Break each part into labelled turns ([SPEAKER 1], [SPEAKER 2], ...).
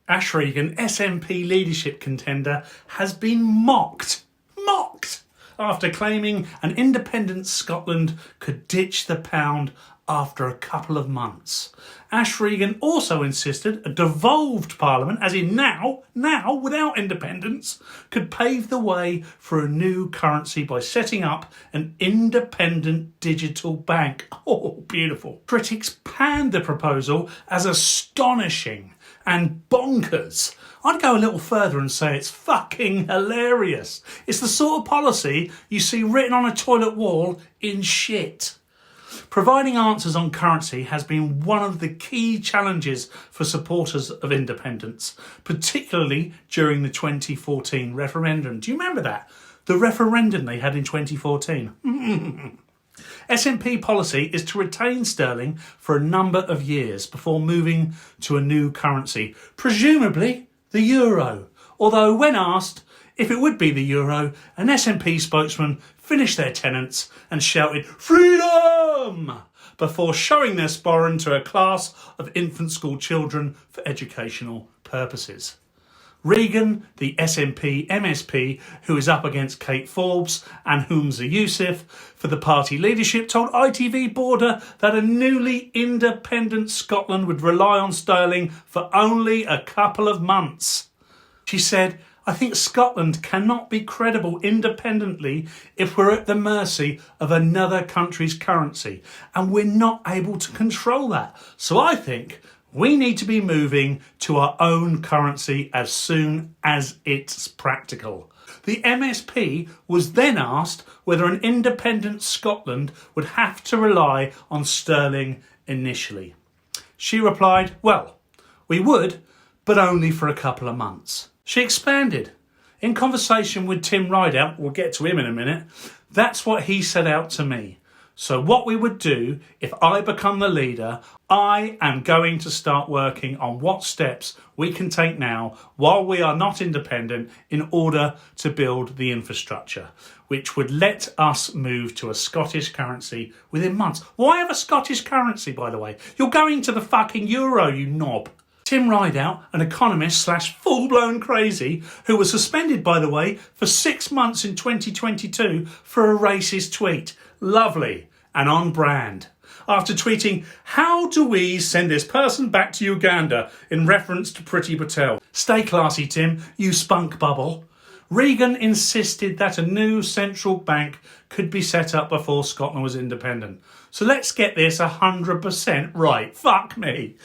[SPEAKER 1] Ash Regan, SNP leadership contender, has been mocked after claiming an independent Scotland could ditch the pound after a couple of months. Ash Regan also insisted a devolved parliament, as in now, without independence, could pave the way for a new currency by setting up an independent digital bank. Oh, beautiful. Critics panned the proposal as astonishing and bonkers. I'd go a little further and say it's fucking hilarious. It's the sort of policy you see written on a toilet wall in shit. Providing answers on currency has been one of the key challenges for supporters of independence, particularly during the 2014 referendum. Do you remember that? The referendum they had in 2014. SNP policy is to retain sterling for a number of years before moving to a new currency, presumably the euro. Although when asked if it would be the euro, an SNP spokesman finished their tenets and shouted "Freedom!" before showing their sporran to a class of infant school children for educational purposes. Regan, the SNP MSP, who is up against Kate Forbes and Humza Yousaf for the party leadership, told ITV Border that a newly independent Scotland would rely on sterling for only a couple of months. She said, "I think Scotland cannot be credible independently if we're at the mercy of another country's currency, and we're not able to control that. So I think we need to be moving to our own currency as soon as it's practical." The MSP was then asked whether an independent Scotland would have to rely on sterling initially. She replied, "Well, we would, but only for a couple of months." She expanded. In conversation with Tim Rideout, we'll get to him in a minute, "That's what he set out to me. So what we would do if I become the leader, I am going to start working on what steps we can take now while we are not independent in order to build the infrastructure, which would let us move to a Scottish currency within months." Why have a Scottish currency, by the way? You're going to the fucking euro, you knob. Tim Rideout, an economist / full-blown crazy, who was suspended, by the way, for 6 months in 2022 for a racist tweet. Lovely and on brand. After tweeting, "How do we send this person back to Uganda?" in reference to Priti Patel. Stay classy, Tim, you spunk bubble. Regan insisted that a new central bank could be set up before Scotland was independent. So let's get this 100% right. Fuck me.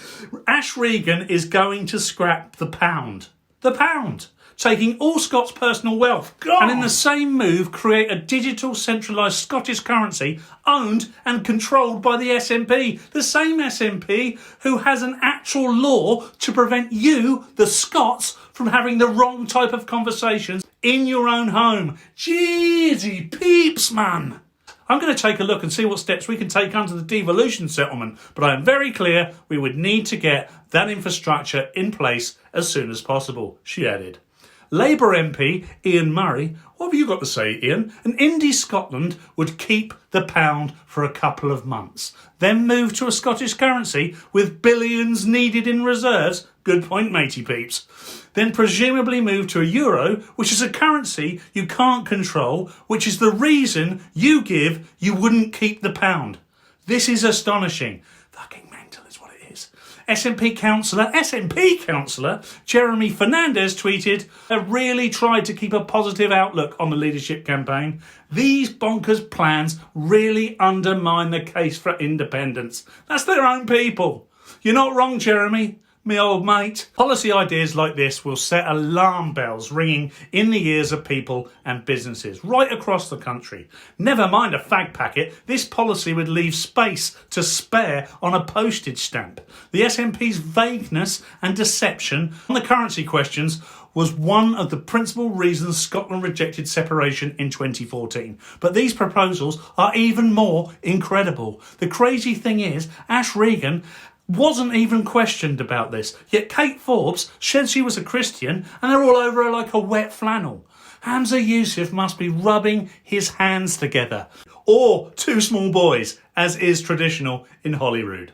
[SPEAKER 1] Ash Regan is going to scrap the pound. The pound. Taking all Scots' personal wealth and in the same move create a digital centralised Scottish currency owned and controlled by the SNP. The same SNP who has an actual law to prevent you, the Scots, from having the wrong type of conversations in your own home. Jeezy peeps, man. I'm going to take a look and see what steps we can take under the devolution settlement, but I am very clear we would need to get that infrastructure in place as soon as possible, she added. Labour MP Ian Murray, what have you got to say, Ian? An indie Scotland would keep the pound for a couple of months, then move to a Scottish currency with billions needed in reserves. Good point, matey peeps. Then presumably move to a euro, which is a currency you can't control, which is the reason you give you wouldn't keep the pound. This is astonishing. Fucking mental is what it is. SNP councillor Jeremy Fernandez tweeted, "I really tried to keep a positive outlook on the leadership campaign. These bonkers plans really undermine the case for independence." That's their own people. You're not wrong, Jeremy, me old mate. Policy ideas like this will set alarm bells ringing in the ears of people and businesses right across the country. Never mind a fag packet, this policy would leave space to spare on a postage stamp. The SNP's vagueness and deception on the currency questions was one of the principal reasons Scotland rejected separation in 2014. But these proposals are even more incredible. The crazy thing is, Ash Regan wasn't even questioned about this, yet Kate Forbes said she was a Christian and they're all over her like a wet flannel. Humza Yousaf must be rubbing his hands together, or two small boys, as is traditional in Holyrood.